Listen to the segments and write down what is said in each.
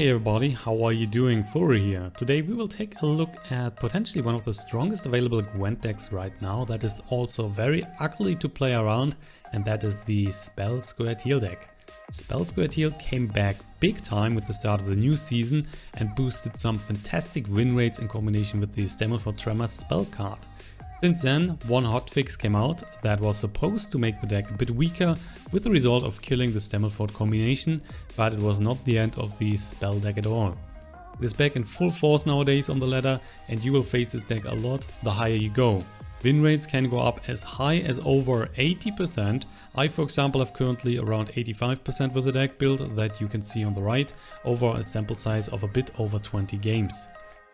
Hey everybody, how are you doing? Furo here. Today we will take a look at potentially one of the strongest available Gwent decks right now that is also very ugly to play around, and that is the Scoiatael deck. Scoiatael came back big time with the start of the new season and boosted some fantastic win rates in combination with the Stammelford Tremors spell card. Since then, one hotfix came out that was supposed to make the deck a bit weaker, with the result of killing the Stammelford combination, but it was not the end of the spell deck at all. It is back in full force nowadays on the ladder, and you will face this deck a lot the higher you go. Win rates can go up as high as over 80%. I, for example, have currently around 85% with the deck build that you can see on the right, over a sample size of a bit over 20 games.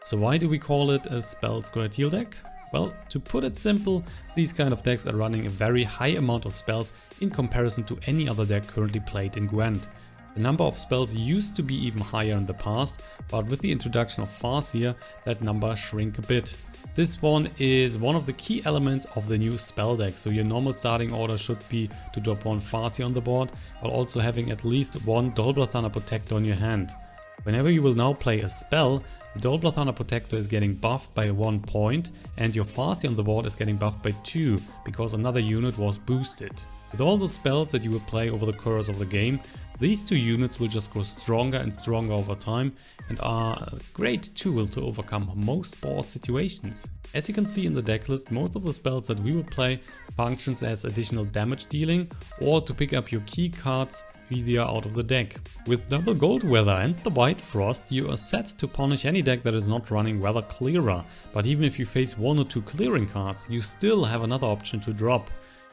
So why do we call it a Scoiatael deck? Well, to put it simple, these kind of decks are running a very high amount of spells in comparison to any other deck currently played in Gwent. The number of spells used to be even higher in the past, but with the introduction of Farseer, that number shrink a bit. This one is one of the key elements of the new spell deck, so your normal starting order should be to drop one Farseer on the board, while also having at least one BLATHANNA Protector on your hand. Whenever you will now play a spell, the BLATHANNA Protector is getting buffed by 1 point and your Farseer on the board is getting buffed by 2 because another unit was boosted. With all the spells that you will play over the course of the game, these two units will just grow stronger and stronger over time and are a great tool to overcome most board situations. As you can see in the deck list, most of the spells that we will play functions as additional damage dealing or to pick up your key cards easier out of the deck. With double gold weather and the white frost, you are set to punish any deck that is not running weather clearer, but even if you face 1 or 2 clearing cards, you still have another option to drop.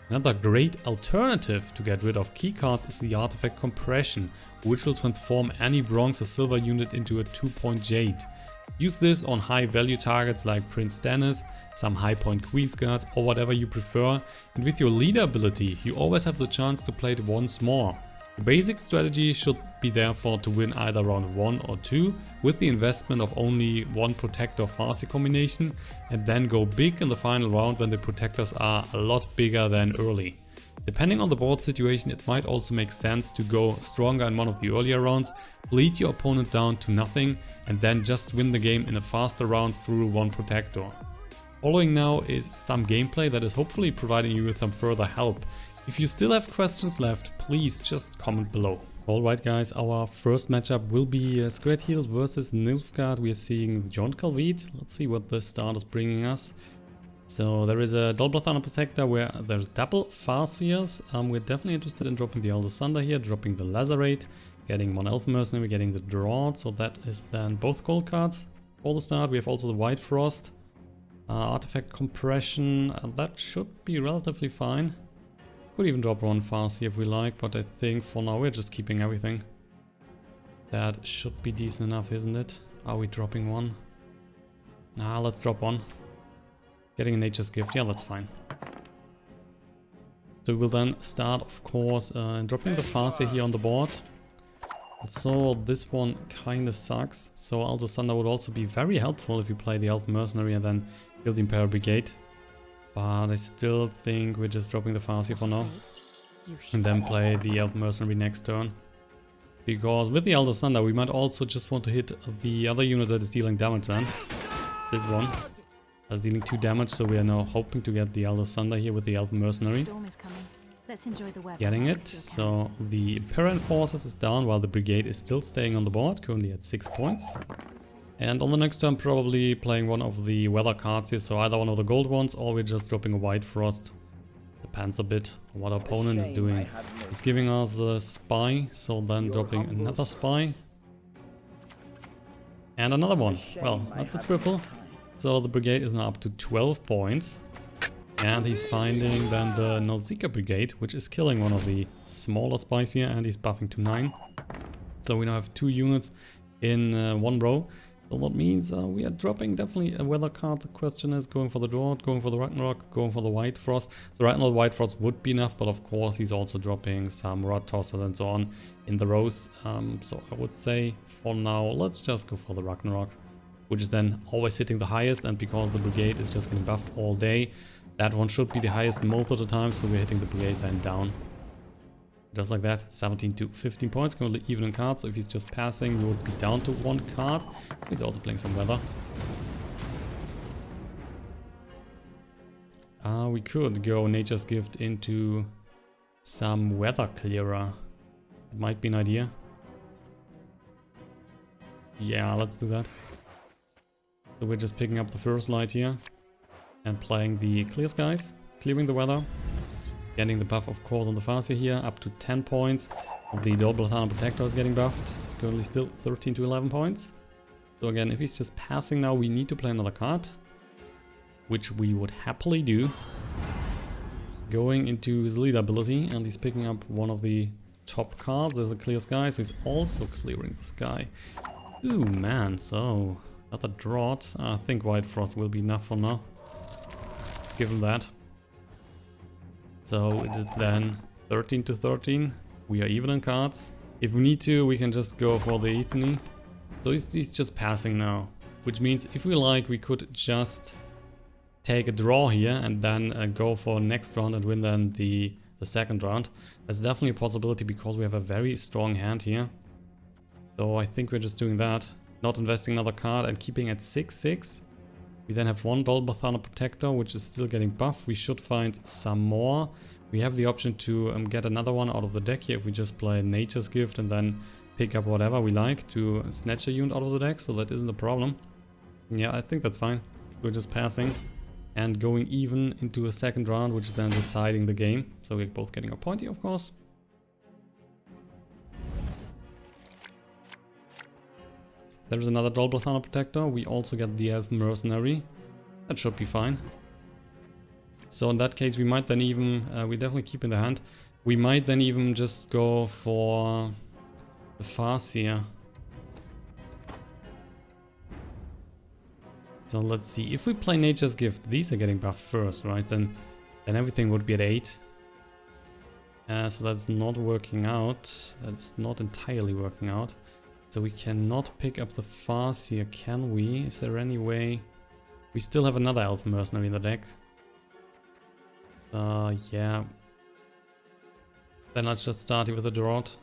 Another great alternative to get rid of key cards is the artifact compression, which will transform any bronze or silver unit into a 2-point jade. Use this on high value targets like Prince Dennis, some high point Queen's Guards or whatever you prefer, and with your leader ability you always have the chance to play it once more. The basic strategy should be therefore to win either round 1 or 2 with the investment of only one Protector Farseer combination and then go big in the final round when the Protectors are a lot bigger than early. Depending on the board situation, it might also make sense to go stronger in one of the earlier rounds, bleed your opponent down to nothing and then just win the game in a faster round through one Protector. Following now is some gameplay that is hopefully providing you with some further help. If you still have questions left, please just comment below. Alright guys, our first matchup will be Scoiatael versus Nilfgaard. We are seeing John Calvete. Let's see what the start is bringing us. So there is a BLATHANNA Protector where there's double Farseers. We're definitely interested in dropping the Eldest Thunder here, dropping the Lacerate, getting one Elven Mercenary, getting the DROUGHT. So that is then both gold cards for the start. We have also the White Frost, Artifact Compression. That should be relatively fine. Could even drop one Farseer if we like, but I think for now we're just keeping everything. That should be decent enough, isn't it? Are we dropping one? Nah, let's drop one. Getting a Nature's Gift, yeah, that's fine. So we'll then start, of course, dropping the Farseer here on the board. Also, this one kinda sucks, so Eldest Thunder would also be very helpful if you play the Elven Mercenary and then kill the Imperial Brigade. But I still think we're just dropping the Farseer for now. And then play the Elven Mercenary next turn. Because with the Eldest Thunder we might also just want to hit the other unit that is dealing damage then. This one. That's dealing 2 damage, so we are now hoping to get the Eldest Thunder here with the Elven Mercenary. Getting it. So the Imperial Forces is down while the Brigade is still staying on the board, currently at 6 points. And on the next turn probably playing one of the weather cards here, so either one of the gold ones or we're just dropping a White Frost. Depends a bit on what our opponent is doing. He's giving us a Spy, so then dropping another Spy. And another one. Well, that's a triple. So the Brigade is now up to 12 points. And he's finding then the Nausicaa Brigade, which is killing one of the smaller Spies here, and he's buffing to 9. So we now have 2 units in one row. So that means we are dropping definitely a weather card. The question is going for the DROUGHT, going for the Ragnarok, going for the White Frost. So right now the White Frost would be enough, but of course he's also dropping some Rod Tossers and so on in the rows. So I would say for now let's just go for the Ragnarok, which is then always hitting the highest, and because the Brigade is just getting buffed all day, that one should be the highest most of the time, so we're hitting the Brigade then down. Just like that, 17 to 15 points, currently even in cards. So if he's just passing, we would be down to 1 card. He's also playing some weather. We could go Nature's Gift into some weather clearer. It might be an idea. Yeah, let's do that. So we're just picking up the first light here and playing the Clear Skies, clearing the weather. Getting the buff, of course, on the Farseer here, up to 10 points. The BLATHANNA Protector is getting buffed. It's currently still 13 to 11 points. So again, if he's just passing now, we need to play another card, which we would happily do. Going into his lead ability, and he's picking up one of the top cards. There's a Clear Sky, so he's also clearing the sky. Ooh, man, so another drought. I think White Frost will be enough for now. Give him that. So it is then 13 to 13. We are even in cards. If we need to, we can just go for the EITHNÉ. So he's just passing now, which means if we like, we could just take a draw here and then go for next round and win then the second round. That's definitely a possibility because we have a very strong hand here. So I think we're just doing that, not investing another card and keeping at 6-6. We then have one BLATHANNA Protector, which is still getting buffed. We should find some more. We have the option to get another one out of the deck here if we just play Nature's Gift and then pick up whatever we like to snatch a unit out of the deck, so that isn't a problem. Yeah, I think that's fine. We're just passing and going even into a second round, which is then deciding the game. So we're both getting a point here, of course. There's another BLATHANNA Protector. We also get the Elven Mercenary. That should be fine. So in that case, we might then even, we definitely keep in the hand. We might then even just go for the Farseer. So let's see, if we play Nature's Gift, these are getting buffed first, right? Then everything would be at 8. So that's not working out. That's not entirely working out. So we cannot pick up the Farseer, can we? Is there any way? We still have another Elf Mercenary in the deck. Yeah. Then let's just start it with a Drought.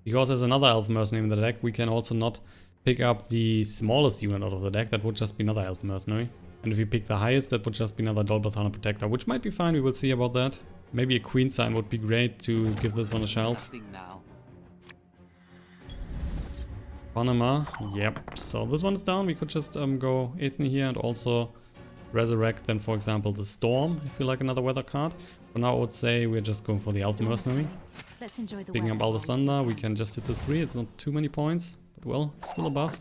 Because there's another Elf Mercenary in the deck, we can also not pick up the smallest unit out of the deck. That would just be another Elf Mercenary. And if we pick the highest, that would just be another BLATHANNA Protector, which might be fine, we will see about that. Maybe a Queen sign would be great to give this one a shout. Panama, yep. So this one is down. We could just go EITHNÉ here and also resurrect then, for example, the Storm, if you like another weather card. For now, I would say we're just going for the Elf Mercenary. Let's enjoy the Picking up Alder Thunder, we can just hit the 3. It's not too many points, but well, it's still a buff.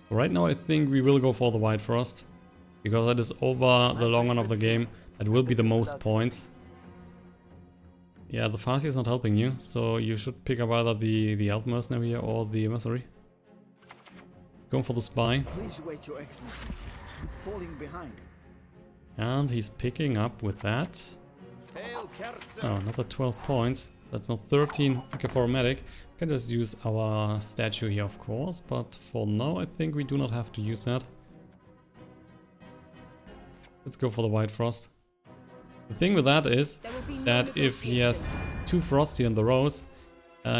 Right now, I think we will go for the White Frost, because that is over the long run of the game. That will be the most points. Yeah, the Farseer is not helping you, so you should pick up either the Elf Mercenary or the Mercenary. Going for the Spy. Please wait, Your Excellency. I'm falling behind. And he's picking up with that. Oh, another 12 points. That's not 13 for a medic. We can just use our statue here, of course, but for now I think we do not have to use that. Let's go for the White Frost. The thing with that is that if he has 2 Frosty in the rows,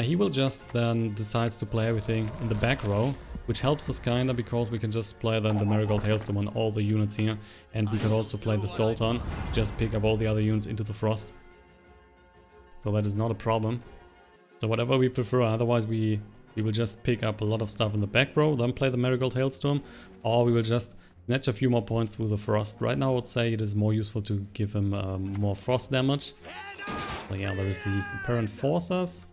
he will just then decide to play everything in the back row, which helps us kinda because we can just play then the Marigold Hailstorm on all the units here, and we can also play the Zoltan, just pick up all the other units into the Frost. So that is not a problem. So whatever we prefer, otherwise we will just pick up a lot of stuff in the back row, then play the Marigold Hailstorm, or we will just snatch a few more points through the Frost. Right now I would say it is more useful to give him more Frost damage. So yeah, there is the Apparent Forces.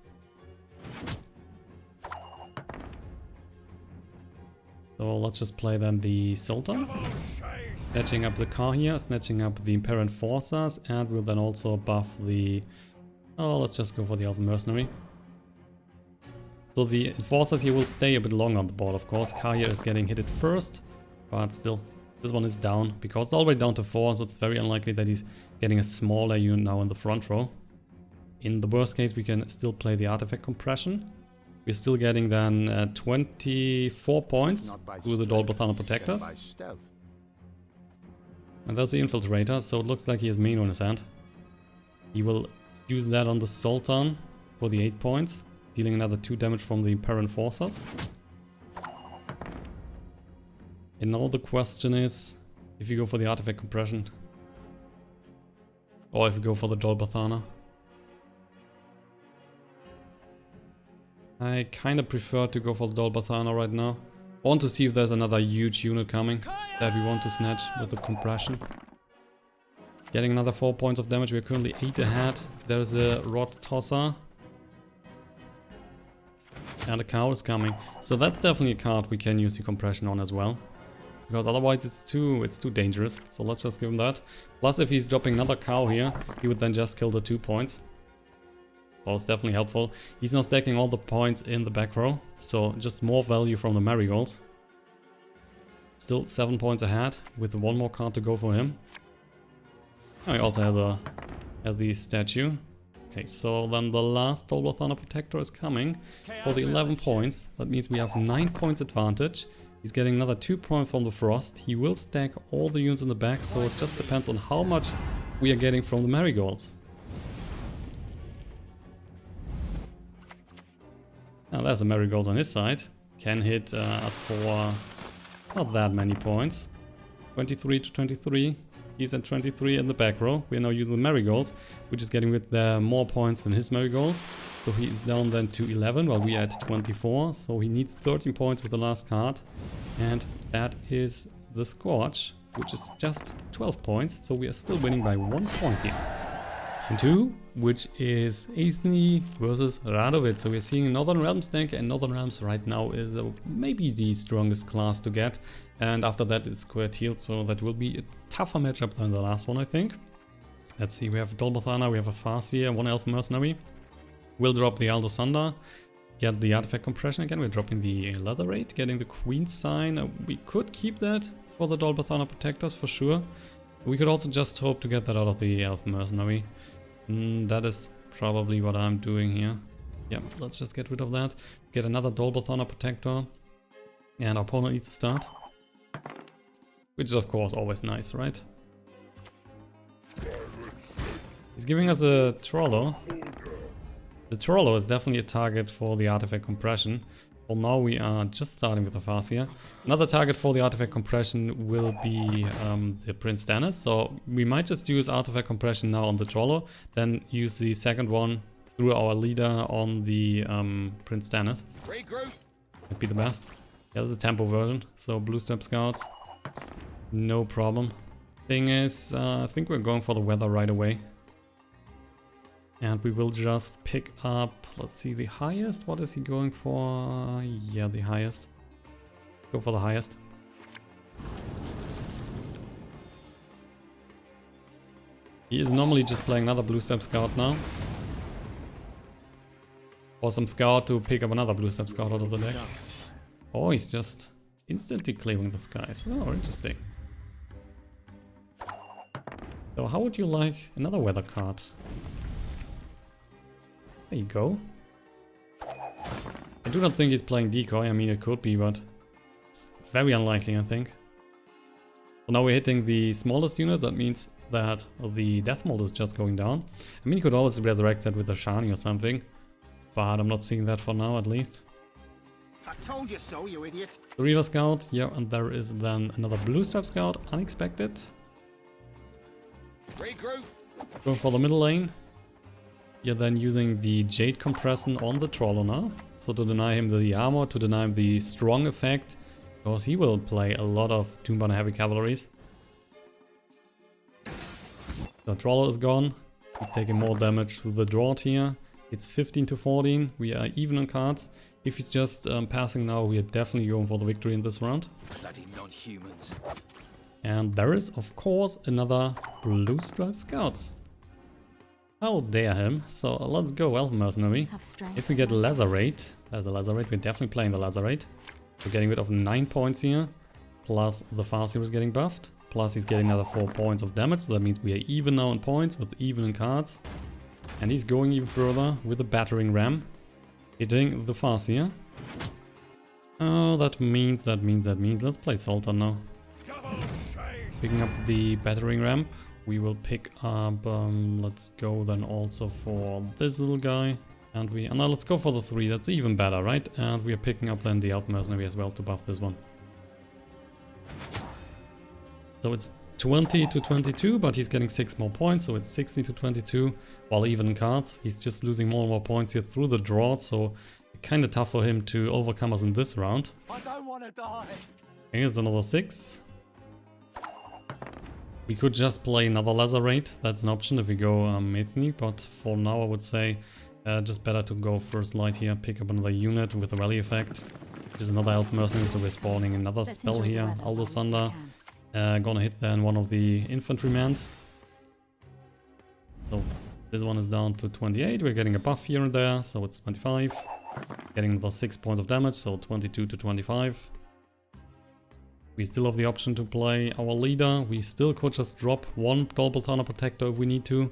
So let's just play then the Zoltan. Snatching up the car here, snatching up the Apparent Forces, and we'll then also buff the... Oh, let's just go for the Elven Mercenary. So the Enforcers here will stay a bit longer on the board, of course. Carrier is getting hit first, but still, this one is down because it's already down to 4, so it's very unlikely that he's getting a smaller unit now in the front row. In the worst case, we can still play the Artifact Compression. We're still getting then 24 points with the BLATHANNA Protectors. And there's the Infiltrator, so it looks like he has Meno in his hand. He will use that on the Zoltan for the 8 points, dealing another 2 damage from the Imperial Enforcers. And now the question is, if you go for the Artifact Compression, or if you go for the BLATHANNA. I kinda prefer to go for the BLATHANNA right now. I want to see if there's another huge unit coming that we want to snatch with the compression. Getting another 4 points of damage, we're currently 8 ahead. There's a Rod Tosser. And a cow is coming. So that's definitely a card we can use the compression on as well. Because otherwise it's too dangerous. So let's just give him that. Plus if he's dropping another cow here, he would then just kill the 2 points. So it's definitely helpful. He's now stacking all the points in the back row. So just more value from the Marigolds. Still 7 points ahead with 1 more card to go for him. Oh, he also has the statue. Okay, so then the last BLATHANNA Protector is coming for the 11 points. That means we have 9 points advantage. He's getting another 2 points from the Frost. He will stack all the units in the back, so it just depends on how much we are getting from the Marigolds. Now there's a Marigolds on his side. Can hit us for not that many points. 23 to 23. He's at 23 in the back row. We are now using the Marigolds, which is getting with more points than his Marigolds. So he is down then to 11 while we are at 24. So he needs 13 points with the last card. And that is the Scorch, which is just 12 points. So we are still winning by 1 point here. And 2, which is EITHNÉ versus Radovid. So we're seeing Northern Realms deck, and Northern Realms right now is maybe the strongest class to get. And after that is Scoiatael, so that will be a tougher matchup than the last one, I think. Let's see, we have BLATHANNA, we have a Farseer, 1 Elf Mercenary. We'll drop the Aldo Sunder, get the Artifact Compression again. We're dropping the LACERATE, getting the Queen Sign. We could keep that for the BLATHANNA Protectors for sure. We could also just hope to get that out of the Elf Mercenary. That is probably what I'm doing here. Yeah, let's just get rid of that. Get another BLATHANNA Protector. And our opponent needs to start. Which is of course always nice, right? He's giving us a Trollo. The Trollo is definitely a target for the Artifact Compression. Well, now we are just starting with the Farseer. Another target for the Artifact Compression will be the Prince Stannis. So we might just use Artifact Compression now on the Trollo, then use the second one through our leader on the Prince Stannis. Might be the best. Yeah, this is a tempo version, so Blue Strap Scouts, no problem. Thing is, I think we're going for the weather right away. And we will just pick up, let's see, the highest. What is he going for? Yeah, the highest. Go for the highest. He is normally just playing another Blue Strap Scout now. Or some Scout to pick up another Blue Strap Scout out of the deck. Oh, he's just instantly clearing the skies. Oh, interesting. So how would you like another weather card? There you go. I do not think he's playing Decoy. I mean, it could be, but it's very unlikely, I think. So now we're hitting the smallest unit. That means that the Death Mold is just going down. I mean, you could always resurrect that with a Shani or something. But I'm not seeing that for now, at least. I told you so, you idiot. The Reaver Scout. Yeah, and there is then another Blue Strap Scout. Unexpected. Regroup. Going for the middle lane. You're then using the Jade Compression on the Trollo now. So to deny him the armor, to deny him the strong effect. Because he will play a lot of Tombstone Heavy Cavalries. The Trollo is gone. He's taking more damage with the Drought here. It's 15 to 14. We are even on cards. If he's just passing now, we are definitely going for the victory in this round. Bloody non-humans. And there is, of course, another Blue Stripe Scouts. How dare him. So let's go, Elven Mercenary. If we get Lacerate, there's a Lacerate, we're definitely playing the Lacerate. We're getting rid of 9 points here. Plus the Farseer is getting buffed. Plus he's getting another 4 points of damage. So that means we are even now in points with even in cards. And he's going even further with the Battering Ram. Hitting the Farseer. Oh, that means. Let's play Zoltan now. Picking up the battering ramp. We will pick up, let's go then also for this little guy. And now let's go for the 3, that's even better, right? And we are picking up then the Elf Mercenary as well to buff this one. So it's 20 to 22, but he's getting 6 more points, so it's 60 to 22. While even in cards, he's just losing more and more points here through the drought, so kind of tough for him to overcome us in this round. I don't want to die. Here's another 6. We could just play another Lacerate, that's an option if we go EITHNÉ, but for now I would say just better to go first light here, pick up another unit with a rally effect, which is another Elf Mercenary, so we're spawning another spell here, Thunder. Gonna hit then one of the infantrymans. So this one is down to 28, we're getting a buff here and there, so it's 25. Getting the 6 points of damage, so 22 to 25. We still have the option to play our leader. We still could just drop one BLATHANNA Protector if we need to.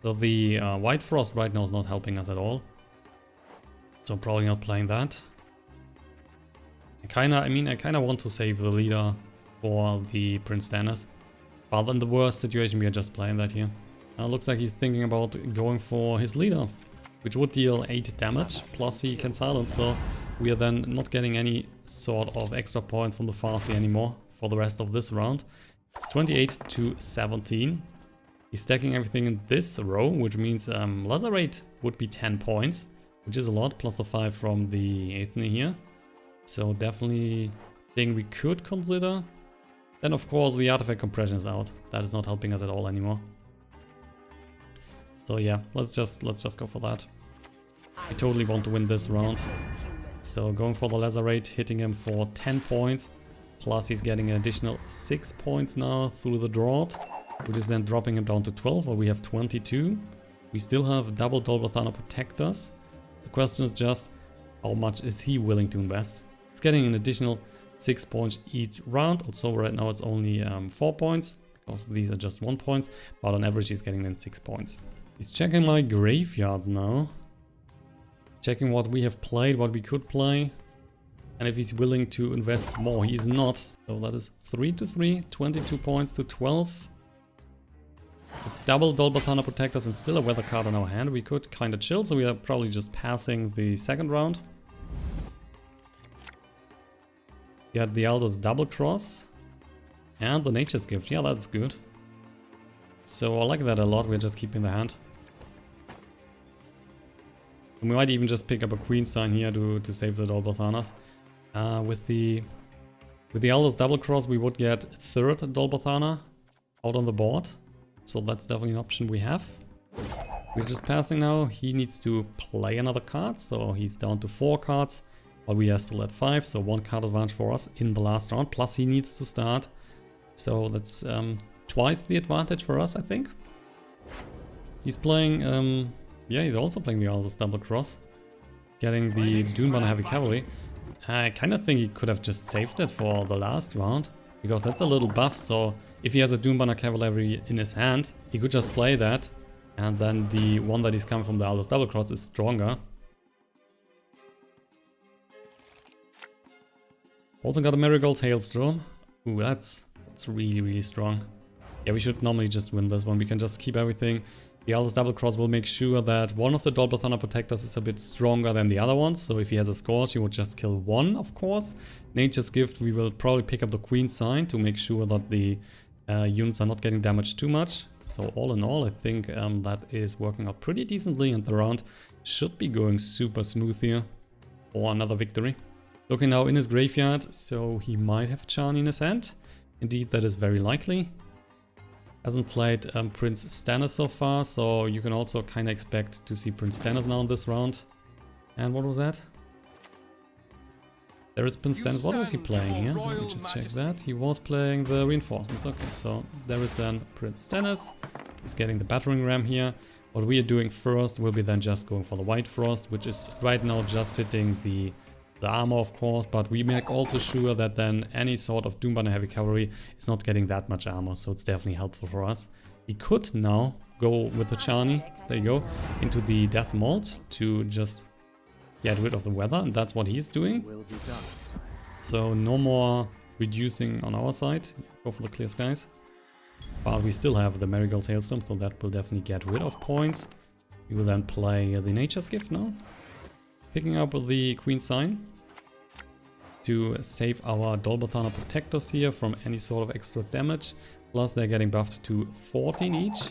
So the White Frost right now is not helping us at all. So I'm probably not playing that. I kinda want to save the leader for the Prince Stannis. But in the worst situation we are just playing that here. Looks like he's thinking about going for his leader, which would deal 8 damage, plus he can silence, so we are then not getting any sort of extra points from the Farseer anymore for the rest of this round. It's 28 to 17. He's stacking everything in this row, which means Lacerate would be 10 points, which is a lot, plus the 5 from the EITHNÉ here. So definitely thing we could consider. Then of course the artifact compression is out. That is not helping us at all anymore. So yeah, let's just go for that. I totally want to win this round. So going for the Lacerate, hitting him for 10 points. Plus he's getting an additional 6 points now through the drought, which is then dropping him down to 12, where we have 22. We still have double BLATHANNA Protectors. The question is just, how much is he willing to invest? It's getting an additional 6 points each round. Also right now it's only 4 points, because these are just 1 point. But on average he's getting then 6 points. He's checking my graveyard now. Checking what we have played, what we could play. And if he's willing to invest more. He's not. So that is 3 to 3, 22 points to 12. With double BLATHANNA Protectors and still a weather card in our hand, we could kind of chill. So we are probably just passing the second round. We had the Elders double cross. And the Nature's Gift. Yeah, that's good. So I like that a lot. We're just keeping the hand. And we might even just pick up a Queen sign here to save the BLATHANNAs. With the Elders double cross, we would get third BLATHANNA out on the board. So that's definitely an option we have. We're just passing now. He needs to play another card, so he's down to 4 cards. But we are still at 5, so 1 card advantage for us in the last round. Plus he needs to start. So that's twice the advantage for us, I think. He's playing... yeah, he's also playing the Elders double cross. Getting the Doombanner Heavy Cavalry. I kind of think he could have just saved it for the last round. Because that's a little buff, so if he has a Doombanner Cavalry in his hand, he could just play that. And then the one that is coming from the Elders double cross is stronger. Also got a Marigold's Hailstorm. Ooh, that's really, really strong. Yeah, we should normally just win this one. We can just keep everything. The Elders double cross will make sure that one of the BLATHANNA Protectors is a bit stronger than the other ones. So if he has a Scourge, he would just kill one, of course. Nature's Gift, we will probably pick up the Queen sign to make sure that the units are not getting damaged too much. So all in all, I think that is working out pretty decently, and the round should be going super smooth here for another victory. Looking now in his graveyard, so he might have Charney in his hand. Indeed, that is very likely. Hasn't played Prince Stannis so far, so you can also kind of expect to see Prince Stannis now in this round. And what was that? There is Prince Stannis. What was he playing here? Let me just check that. He was playing the reinforcements. Okay, so there is then Prince Stannis. He's getting the battering ram here. What we are doing first will be then just going for the White Frost, which is right now just hitting the armor, of course, but we make also sure that then any sort of Doombanner Heavy Cavalry is not getting that much armor, so it's definitely helpful for us. We could now go with the Charney, there you go, into the Death Mold to just get rid of the weather, and that's what he's doing. So no more reducing on our side. Go for the Clear Skies. But we still have the Marigold's Hailstorm, so that will definitely get rid of points. We will then play the Nature's Gift now. Picking up the Queen Sign to save our BLATHANNA protectors here from any sort of extra damage. Plus they're getting buffed to 14 each.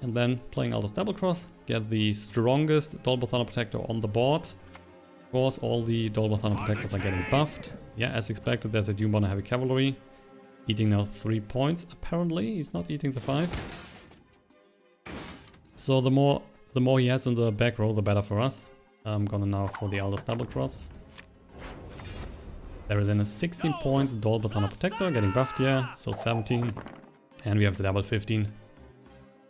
And then playing Alder's Double Cross, get the strongest BLATHANNA protector on the board. Of course, all the BLATHANNA protectors are getting buffed. Yeah, as expected, there's a Doomborn Heavy Cavalry. Eating now 3 points, apparently. He's not eating the 5. So the more he has in the back row, the better for us. I'm gonna now for the Alder's Double Cross. There is then a 16 points BLATHANNA protector getting buffed here, so 17. And we have the double 15.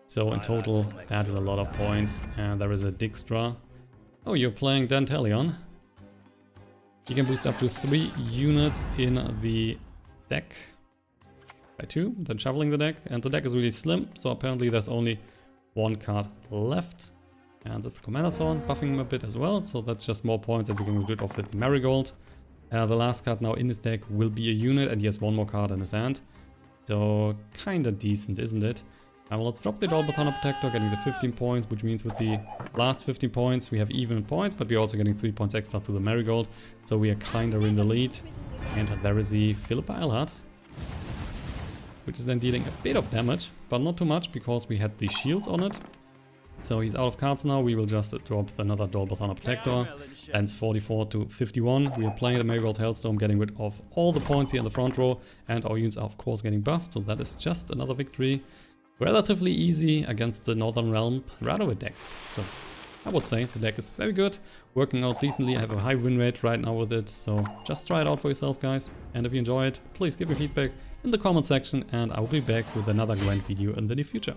So in total, that is a lot of points. And there is a Dijkstra. Oh, you're playing Dantalion. You can boost up to 3 units in the deck. By 2, then shuffling the deck. And the deck is really slim, so apparently there's only 1 card left. And that's Commander Sword, buffing him a bit as well. So that's just more points that we can get rid of with the Marigold. The last card now in his deck will be a unit, and he has 1 more card in his hand. So kinda decent, isn't it? Well, let's drop the BLATHANNA protector, getting the 15 points, which means with the last 15 points we have even points, but we're also getting 3 points extra to the Marigold. So we are kinda in the lead. And there is the Philippa Eilhart, which is then dealing a bit of damage, but not too much because we had the shields on it. So he's out of cards now. We will just drop another BLATHANNA protector. And it's 44 to 51. We are playing the Marigold's Hailstorm, getting rid of all the points here in the front row. And our units are of course getting buffed, so that is just another victory. Relatively easy against the Northern Realm Radovid deck. So I would say the deck is very good, working out decently. I have a high win rate right now with it, so just try it out for yourself, guys. And if you enjoy it, please give me feedback in the comment section, and I will be back with another Gwent video in the near future.